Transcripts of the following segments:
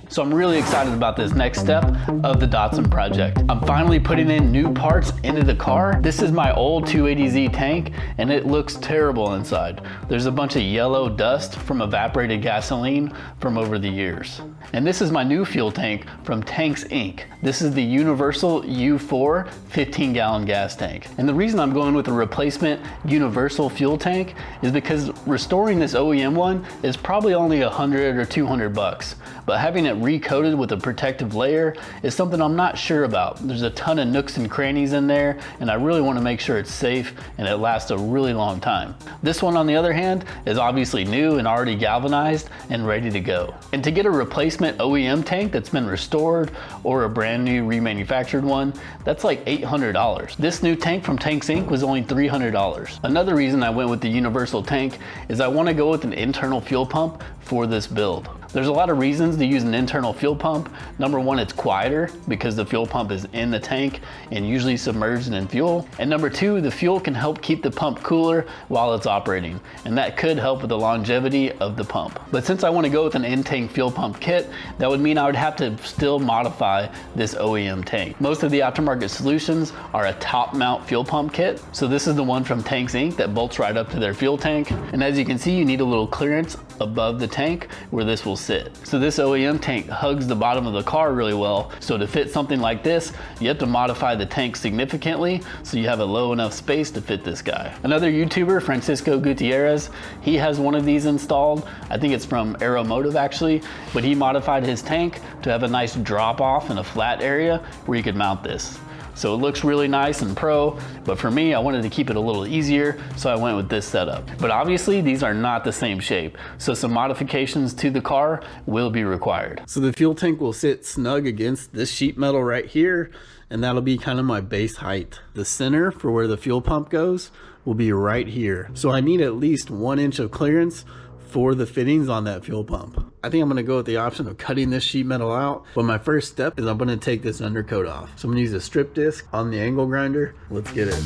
So I'm really excited about this next step of the Datsun project. I'm finally putting in new parts into the car. This is my old 280Z tank and it looks terrible inside. There's a bunch of yellow dust from evaporated gasoline from over the years. And this is my new fuel tank from Tanks Inc. This is the Universal U4 15-gallon gas tank. And the reason I'm going with a replacement universal fuel tank is because restoring this OEM one is probably only 100 or 200 bucks. But having it recoated with a protective layer is something I'm not sure about. There's a ton of nooks and crannies in there, and I really want to make sure it's safe and it lasts a really long time. This one, on the other hand, is obviously new and already galvanized and ready to go. And to get a replacement OEM tank that's been restored or a brand new remanufactured one, that's like $800. This new tank from Tanks Inc. was only $300. Another reason I went with the universal tank is I want to go with an internal fuel pump for this build. There's a lot of reasons to use an internal fuel pump. Number one, it's quieter because the fuel pump is in the tank and usually submerged in fuel. And number two, the fuel can help keep the pump cooler while it's operating. And that could help with the longevity of the pump. But since I want to go with an in-tank fuel pump kit, that would mean I would have to still modify this OEM tank. Most of the aftermarket solutions are a top mount fuel pump kit. So this is the one from Tanks Inc. that bolts right up to their fuel tank. And as you can see, you need a little clearance above the tank where this will sit. So this OEM tank hugs the bottom of the car really well. So to fit something like this, you have to modify the tank significantly so you have a low enough space to fit this guy. Another YouTuber, Francisco Gutierrez, he has one of these installed. I think it's from Aeromotive actually, but he modified his tank to have a nice drop off in a flat area where you could mount this. So it looks really nice and pro, but for me, I wanted to keep it a little easier, so I went with this setup. But obviously, these are not the same shape, so some modifications to the car will be required. So the fuel tank will sit snug against this sheet metal right here, and that'll be kind of my base height. The center for where the fuel pump goes will be right here. So I need at least 1 inch of clearance for the fittings on that fuel pump. I think I'm gonna go with the option of cutting this sheet metal out, but my first step is I'm gonna take this undercoat off. So I'm gonna use a strip disc on the angle grinder. Let's get it.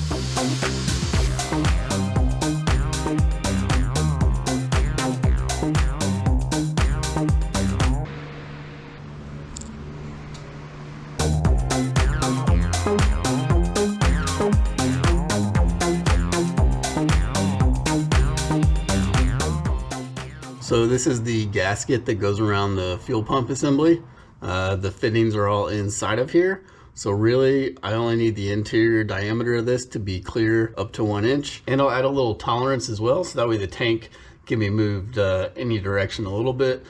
So this is the gasket that goes around the fuel pump assembly. The fittings are all inside of here. So really, I only need the interior diameter of this to be clear up to 1 inch. And I'll add a little tolerance as well, so that way the tank can be moved any direction a little bit.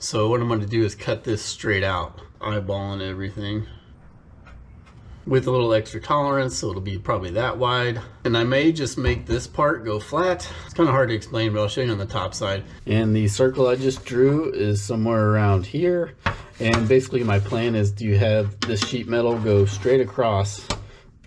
So what I'm gonna do is cut this straight out, eyeballing everything, with a little extra tolerance, so it'll be probably that wide. And I may just make this part go flat. It's kind of hard to explain, but I'll show you on the top side. And the circle I just drew is somewhere around here. And basically my plan is to have this sheet metal go straight across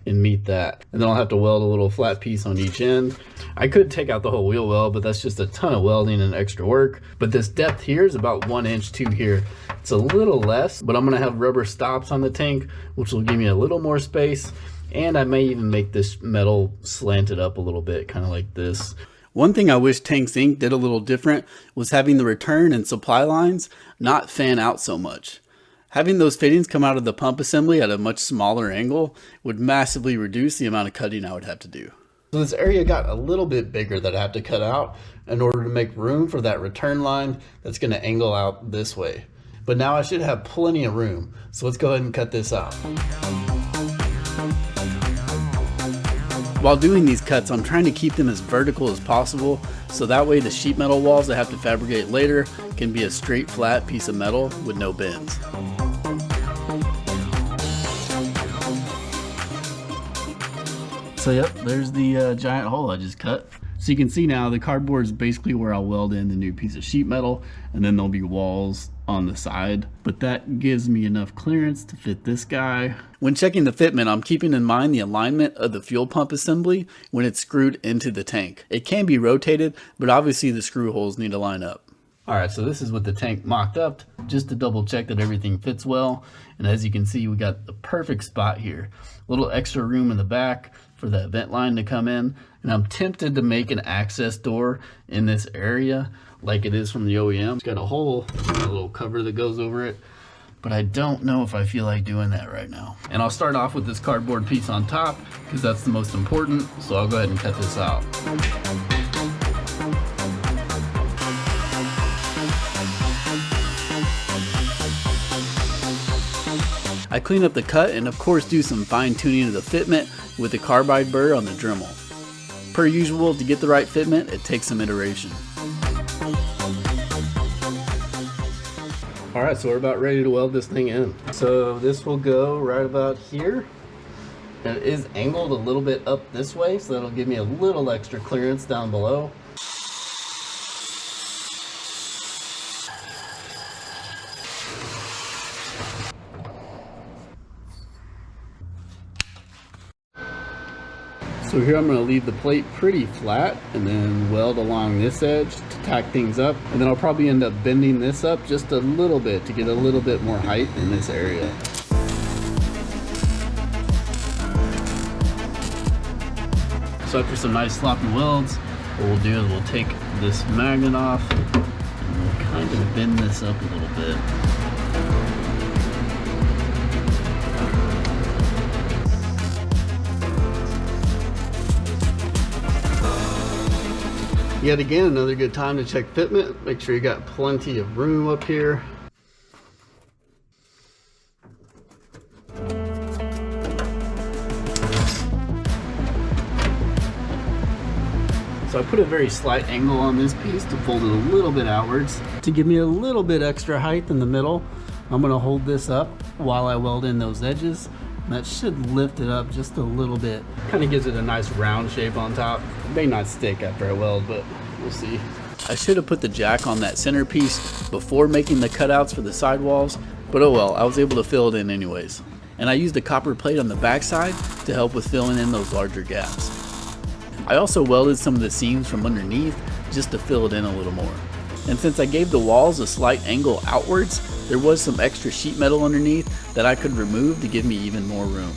and meet that. And then I'll have to weld a little flat piece on each end. I could take out the whole wheel well, but that's just a ton of welding and extra work. But this depth here is about 1 inch to here. It's a little less, but I'm gonna have rubber stops on the tank, which will give me a little more space. And I may even make this metal slanted up a little bit, kind of like this. One thing I wish Tanks Inc. did a little different was having the return and supply lines not fan out so much. Having those fittings come out of the pump assembly at a much smaller angle would massively reduce the amount of cutting I would have to do. So this area got a little bit bigger that I have to cut out in order to make room for that return line that's going to angle out this way. But now I should have plenty of room. So let's go ahead and cut this out. While doing these cuts, I'm trying to keep them as vertical as possible, so that way the sheet metal walls I have to fabricate later can be a straight flat piece of metal with no bends. So yep, there's the giant hole I just cut. So you can see now the cardboard is basically where I'll weld in the new piece of sheet metal, and then there'll be walls on the side, but that gives me enough clearance to fit this guy. When checking the fitment, I'm keeping in mind the alignment of the fuel pump assembly when it's screwed into the tank. It can be rotated, but obviously the screw holes need to line up. All right, so this is with the tank mocked up, just to double check that everything fits well. And as you can see, we got the perfect spot here. A little extra room in the back for that vent line to come in. And I'm tempted to make an access door in this area, like it is from the OEM. It's got a hole, a little cover that goes over it, but I don't know if I feel like doing that right now. And I'll start off with this cardboard piece on top because that's the most important. So I'll go ahead and cut this out. I clean up the cut and of course do some fine tuning of the fitment with the carbide burr on the Dremel. Per usual, to get the right fitment, it takes some iteration. All right, so we're about ready to weld this thing in. So this will go right about here. And it is angled a little bit up this way, so that'll give me a little extra clearance down below. So here I'm going to leave the plate pretty flat and then weld along this edge to tack things up. And then I'll probably end up bending this up just a little bit to get a little bit more height in this area. So after some nice sloppy welds, what we'll do is we'll take this magnet off and we'll kind of bend this up a little bit. Yet again, another good time to check fitment. Make sure you got plenty of room up here. So I put a very slight angle on this piece to fold it a little bit outwards to give me a little bit extra height in the middle. I'm going to hold this up while I weld in those edges. That should lift it up just a little bit. Kind of gives it a nice round shape on top. It may not stick after I weld, but we'll see. I should have put the jack on that centerpiece before making the cutouts for the sidewalls, but oh well, I was able to fill it in anyways. And I used a copper plate on the backside to help with filling in those larger gaps. I also welded some of the seams from underneath just to fill it in a little more. And since I gave the walls a slight angle outwards, there was some extra sheet metal underneath that I could remove to give me even more room.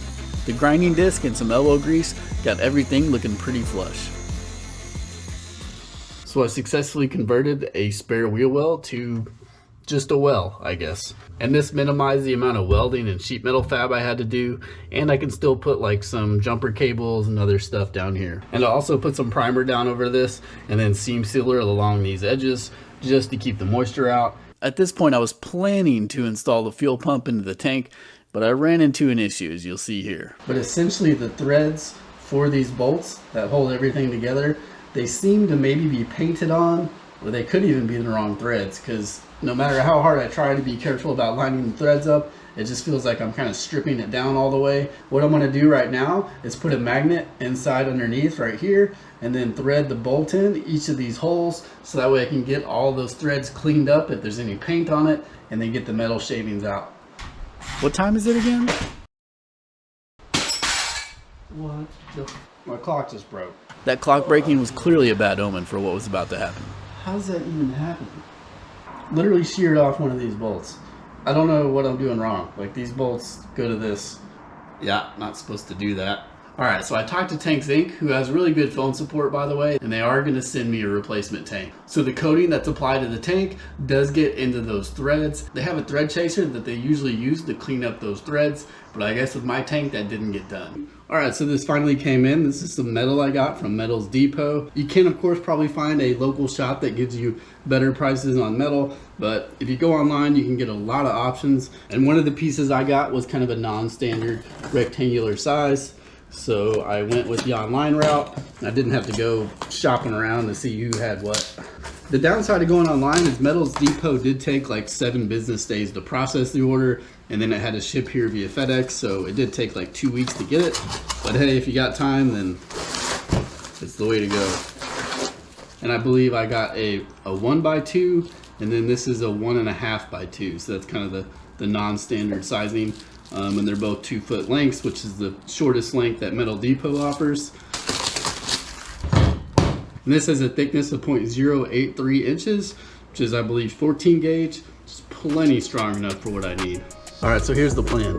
The grinding disc and some elbow grease got everything looking pretty flush. So I successfully converted a spare wheel well to just a well, I guess. And this minimized the amount of welding and sheet metal fab I had to do, and I can still put like some jumper cables and other stuff down here. And I also put some primer down over this and then seam sealer along these edges just to keep the moisture out. At this point I was planning to install the fuel pump into the tank, but I ran into an issue, as you'll see here. But essentially the threads for these bolts that hold everything together, they seem to maybe be painted on, or they could even be the wrong threads, because no matter how hard I try to be careful about lining the threads up, it just feels like I'm kind of stripping it down all the way. What I'm going to do right now is put a magnet inside underneath right here and then thread the bolt in each of these holes, so that way I can get all those threads cleaned up if there's any paint on it, and then get the metal shavings out. What time is it again? What? My clock just broke. That clock breaking was clearly a bad omen for what was about to happen. How does that even happen? Literally sheared off one of these bolts. I don't know what I'm doing wrong. Like, these bolts go to this. Yeah, not supposed to do that. Alright, so I talked to Tanks Inc., who has really good phone support, by the way, and they are going to send me a replacement tank. So the coating that's applied to the tank does get into those threads. They have a thread chaser that they usually use to clean up those threads, but I guess with my tank that didn't get done. Alright, so this finally came in. This is some metal I got from Metals Depot. You can, of course, probably find a local shop that gives you better prices on metal, but if you go online, you can get a lot of options. And one of the pieces I got was kind of a non-standard rectangular size. So I went with the online route. I didn't have to go shopping around to see who had what. The downside of going online is Metals Depot did take like 7 business days to process the order, and then it had to ship here via FedEx, so it did take like 2 weeks to get it. But hey, if you got time, then it's the way to go. And I believe I got a 1x2, and then this is a 1.5x2, so that's kind of the non-standard sizing. And they're both 2-foot lengths, which is the shortest length that Metal Depot offers. And this has a thickness of 0.083 inches, which is, I believe, 14 gauge. It's plenty strong enough for what I need. All right, so here's the plan.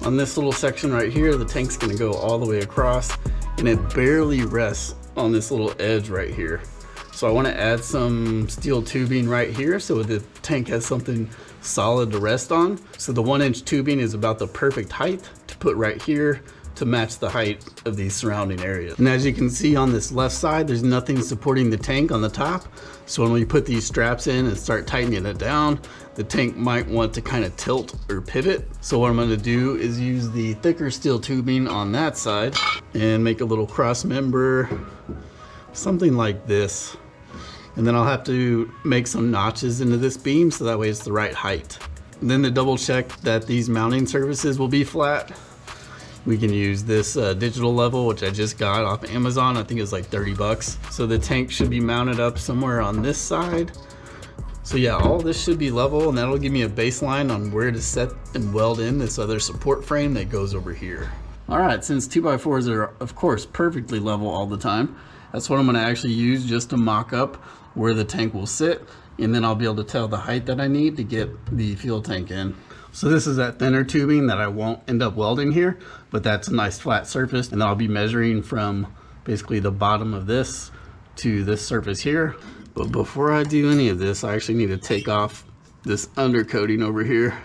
On this little section right here, the tank's gonna go all the way across, and it barely rests on this little edge right here. So I want to add some steel tubing right here so the tank has something solid to rest on. So the 1-inch tubing is about the perfect height to put right here to match the height of these surrounding areas. And as you can see on this left side, there's nothing supporting the tank on the top. So when we put these straps in and start tightening it down, the tank might want to kind of tilt or pivot. So what I'm going to do is use the thicker steel tubing on that side and make a little cross member, something like this. And then I'll have to make some notches into this beam so that way it's the right height. And then to double check that these mounting surfaces will be flat, we can use this digital level, which I just got off Amazon. I think it's like 30 bucks. So the tank should be mounted up somewhere on this side. So yeah, all this should be level, and that'll give me a baseline on where to set and weld in this other support frame that goes over here. All right, since 2x4s are of course perfectly level all the time, that's what I'm gonna actually use just to mock up where the tank will sit, and then I'll be able to tell the height that I need to get the fuel tank in. So this is that thinner tubing that I won't end up welding here, but that's a nice flat surface, and then I'll be measuring from basically the bottom of this to this surface here. But before I do any of this, I actually need to take off this undercoating over here.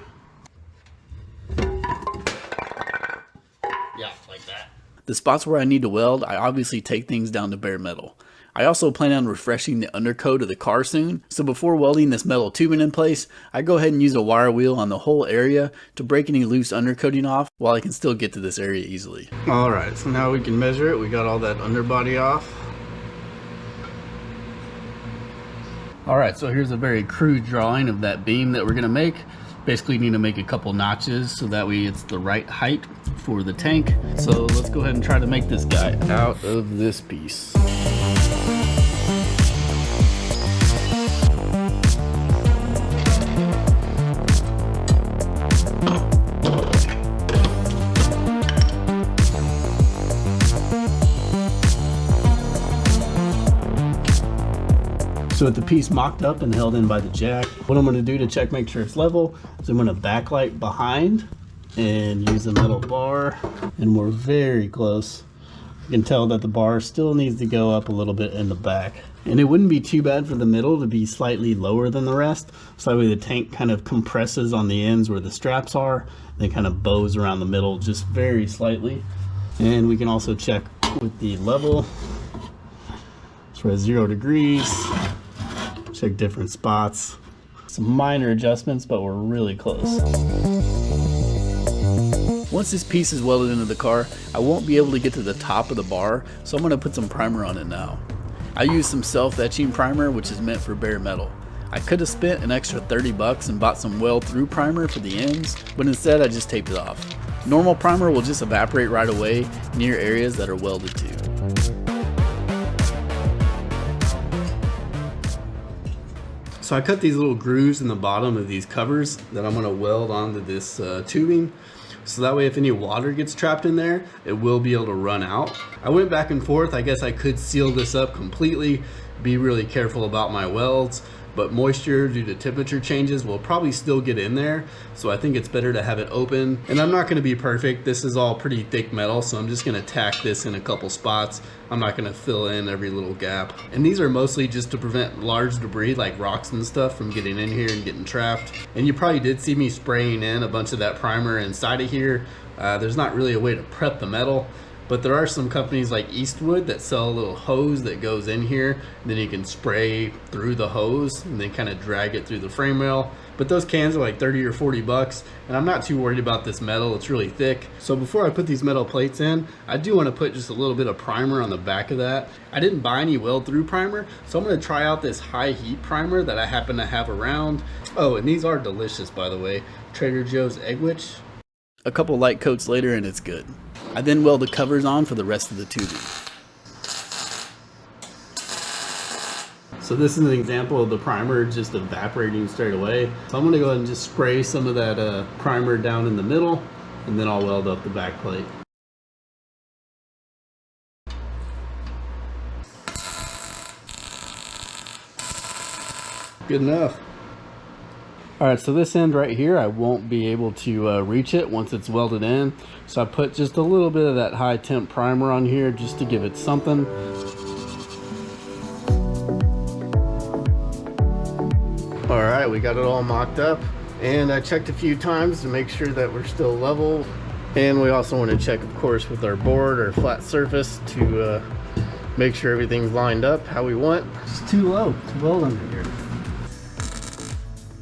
Yeah, like that. The spots where I need to weld, I obviously take things down to bare metal. I also plan on refreshing the undercoat of the car soon, so before welding this metal tubing in place, I go ahead and use a wire wheel on the whole area to break any loose undercoating off while I can still get to this area easily. Alright, so now we can measure it. We got all that underbody off. Alright, so here's a very crude drawing of that beam that we're going to make. Basically need to make a couple notches so that way it's the right height for the tank. So let's go ahead and try to make this guy out of this piece. So with the piece mocked up and held in by the jack, what I'm going to do to check make sure it's level is I'm going to backlight behind and use the metal bar, and we're very close. You can tell that the bar still needs to go up a little bit in the back. And it wouldn't be too bad for the middle to be slightly lower than the rest, so that way the tank kind of compresses on the ends where the straps are, and then kind of bows around the middle just very slightly. And we can also check with the level. So we're at 0 degrees. Check different spots. Some minor adjustments, but we're really close. Once this piece is welded into the car, I won't be able to get to the top of the bar, so I'm going to put some primer on it now. I used some self-etching primer, which is meant for bare metal. I could have spent an extra 30 bucks and bought some weld-through primer for the ends, but instead I just taped it off. Normal primer will just evaporate right away near areas that are welded to. So I cut these little grooves in the bottom of these covers that I'm going to weld onto this tubing. So that way if any water gets trapped in there, it will be able to run out. I went back and forth. I guess I could seal this up completely, be really careful about my welds, but moisture due to temperature changes will probably still get in there. So I think it's better to have it open. And I'm not going to be perfect. This is all pretty thick metal, so I'm just going to tack this in a couple spots. I'm not going to fill in every little gap. And these are mostly just to prevent large debris like rocks and stuff from getting in here and getting trapped. And you probably did see me spraying in a bunch of that primer inside of here. There's not really a way to prep the metal, but there are some companies like Eastwood that sell a little hose that goes in here, and then you can spray through the hose and then kind of drag it through the frame rail. But those cans are like 30 or 40 bucks, and I'm not too worried about this metal. It's really thick. So before I put these metal plates in, I do want to put just a little bit of primer on the back of that. I didn't buy any weld through primer, so I'm going to try out this high heat primer that I happen to have around. Oh, and these are delicious, by the way. Trader Joe's Egg Witch. A couple light coats later and it's good. I then weld the covers on for the rest of the tubing. So this is an example of the primer just evaporating straight away. So I'm going to go ahead and just spray some of that primer down in the middle, and then I'll weld up the back plate. Good enough. Alright, so this end right here, I won't be able to reach it once it's welded in. So I put just a little bit of that high temp primer on here just to give it something. right, we got it all mocked up, and I checked a few times to make sure that we're still level. And we also want to check, of course, with our board or flat surface to make sure everything's lined up how we want. It's too low to weld under here.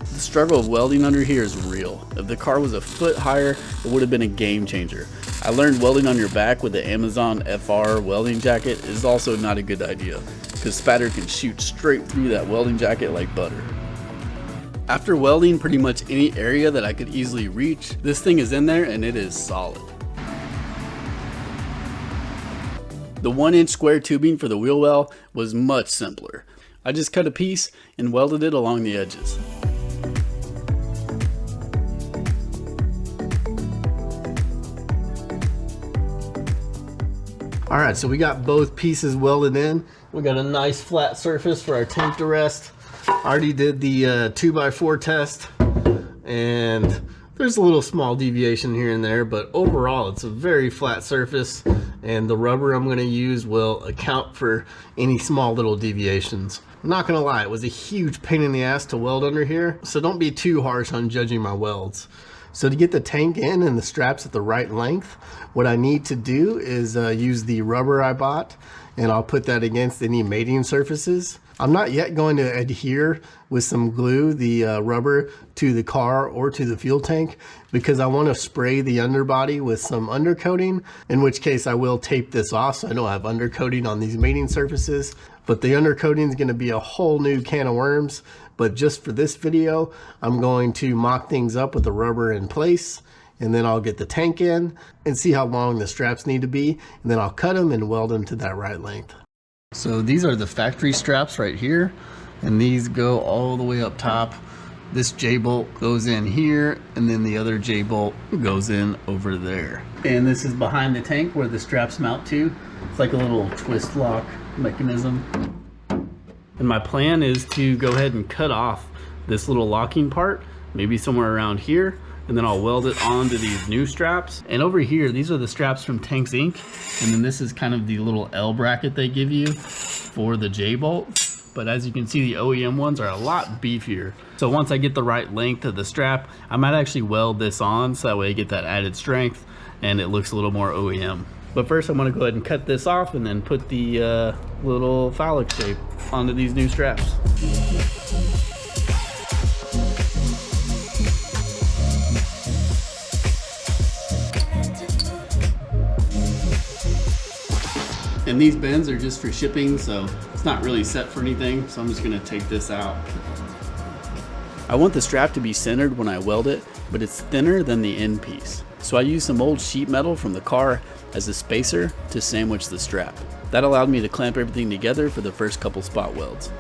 The struggle of welding under here is real. If the car was a foot higher, it would have been a game changer. I learned welding on your back with the Amazon FR welding jacket is also not a good idea, because spatter can shoot straight through that welding jacket like butter. After welding pretty much any area that I could easily reach, this thing is in there and it is solid. The 1-inch square tubing for the wheel well was much simpler. I just cut a piece and welded it along the edges. All right, so we got both pieces welded in. We got a nice flat surface for our tank to rest. Already did the 2x4 test, and there's a little small deviation here and there, but overall it's a very flat surface, and the rubber I'm going to use will account for any small little deviations. I'm not going to lie, it was a huge pain in the ass to weld under here, so don't be too harsh on judging my welds. So to get the tank in and the straps at the right length, what I need to do is use the rubber I bought, and I'll put that against any mating surfaces. I'm not yet going to adhere with some glue the rubber to the car or to the fuel tank, because I want to spray the underbody with some undercoating, in which case I will tape this off so I don't have undercoating on these mating surfaces. But the undercoating is going to be a whole new can of worms. But just for this video, I'm going to mock things up with the rubber in place, and then I'll get the tank in and see how long the straps need to be, and then I'll cut them and weld them to that right length. So these are the factory straps right here, and these go all the way up top. This J-bolt goes in here, and then the other J-bolt goes in over there. And this is behind the tank where the straps mount to. It's like a little twist lock mechanism. And my plan is to go ahead and cut off this little locking part, maybe somewhere around here, and then I'll weld it onto these new straps. And over here, these are the straps from Tanks Inc. And then this is kind of the little L bracket they give you for the J-bolt. But as you can see, the OEM ones are a lot beefier. So once I get the right length of the strap, I might actually weld this on so that way I get that added strength and it looks a little more OEM. But first I'm gonna go ahead and cut this off and then put the little phallic shape onto these new straps. And these bends are just for shipping, so it's not really set for anything, so I'm just gonna take this out. I want the strap to be centered when I weld it, but it's thinner than the end piece. So I used some old sheet metal from the car as a spacer to sandwich the strap. That allowed me to clamp everything together for the first couple spot welds.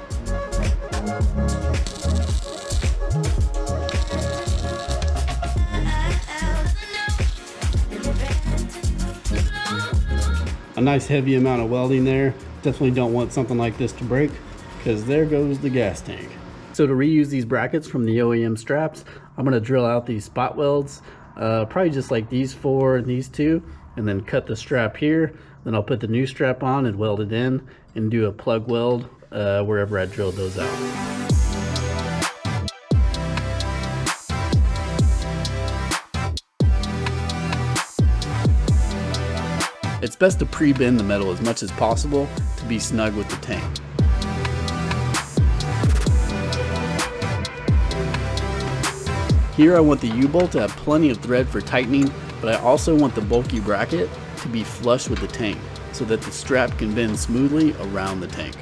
A nice heavy amount of welding there. Definitely don't want something like this to break, because there goes the gas tank. So to reuse these brackets from the OEM straps, I'm going to drill out these spot welds, probably just like these four and these two, and then cut the strap here. Then I'll put the new strap on and weld it in and do a plug weld wherever I drilled those out. It's best to pre-bend the metal as much as possible to be snug with the tank. Here I want the U-bolt to have plenty of thread for tightening, but I also want the bulky bracket to be flush with the tank so that the strap can bend smoothly around the tank.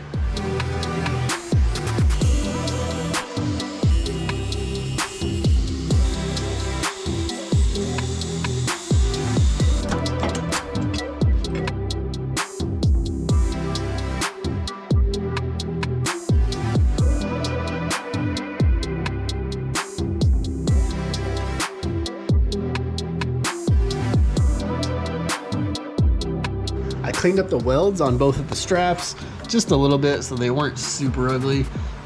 I cleaned up the welds on both of the straps just a little bit so they weren't super ugly,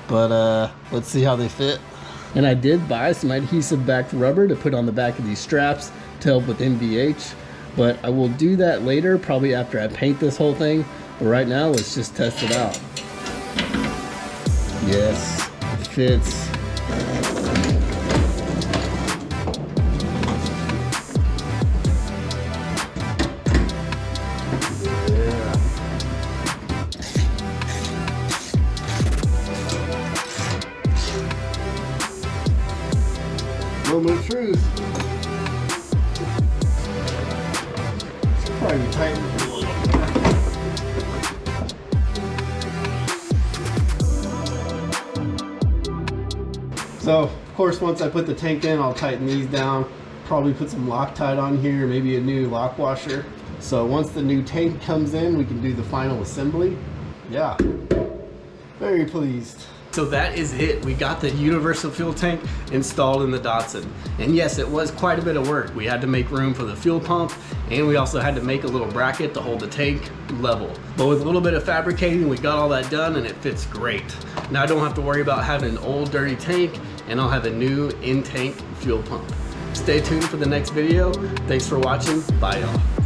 but let's see how they fit. And I did buy some adhesive backed rubber to put on the back of these straps to help with NVH, but I will do that later, probably after I paint this whole thing. But right now, let's just test it out. Yes, it fits Moment of truth. Probably tighten it a little. So, of course, once I put the tank in, I'll tighten these down. Probably put some Loctite on here, maybe a new lock washer. So once the new tank comes in, we can do the final assembly. Yeah, very pleased. So that is it. We got the universal fuel tank installed in the Datsun. And yes, it was quite a bit of work. We had to make room for the fuel pump, and we also had to make a little bracket to hold the tank level. But with a little bit of fabricating, we got all that done and it fits great. Now I don't have to worry about having an old dirty tank, and I'll have a new in-tank fuel pump. Stay tuned for the next video. Thanks for watching. Bye y'all.